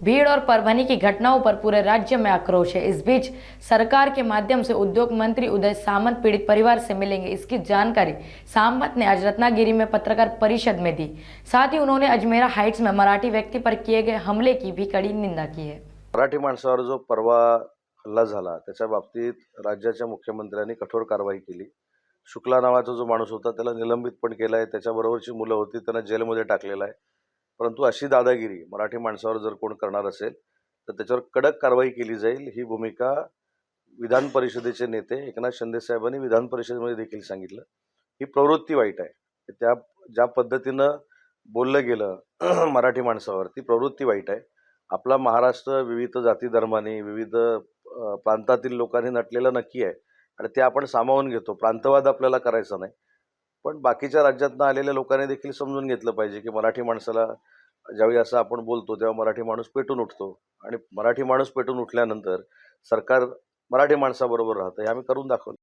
भीड़ और परभनी की घटनाओं पर पूरे राज्य में आक्रोश है। इस बीच सरकार के माध्यम से उद्योग मंत्री उदय सामंत पीड़ित परिवार से मिलेंगे, इसकी जानकारी सामंत ने आज रत्नागिरी में पत्रकार परिषद में दी। साथ ही उन्होंने अजमेरा हाइट्स में मराठी व्यक्ति पर किए गए हमले की भी कड़ी निंदा की है। मराठी माणसावर जो परवा हल्ला झाला त्याच्या बाबतीत राज्याच्या मुख्यमंत्र्यांनी कठोर कारवाई केली। शुक्ला नावाचा जो माणूस होता त्याला निलंबित पण केलाय, त्याच्याबरोबरची मुलं होती त्यांना जेलमध्ये टाकलेलं आहे। परंतु अशी दादागिरी मराठी माणसावर जर कोण करणार असेल तर त्याच्यावर कडक कारवाई केली जाईल, ही भूमिका विधान परिषदेचे नेते एकनाथ शिंदे साहेबांनी विधान परिषदेमध्ये देखील सांगितलं। ही प्रवृत्ती वाईट आहे, त्या ज्या पद्धतीनं बोललं गेलं मराठी माणसावर ती प्रवृत्ती वाईट आहे। आपला महाराष्ट्र विविध जाती धर्मांनी विविध प्रांतातील लोकांनी नटलेला नक्की आहे आणि ते आपण सामावून घेतो। प्रांतवाद आपल्याला करायचा नाही, पण बाकीच्या राज्यातनं आलेल्या लोकांनी देखील समजून घेतलं पाहिजे की मराठी माणसाला ज्यावेळी असं आपण बोलतो तेव्हा मराठी माणूस पेटून उठतो आणि मराठी माणूस पेटून उठल्यानंतर सरकार मराठी माणसाबरोबर राहतं, हे आम्ही करून दाखवलं।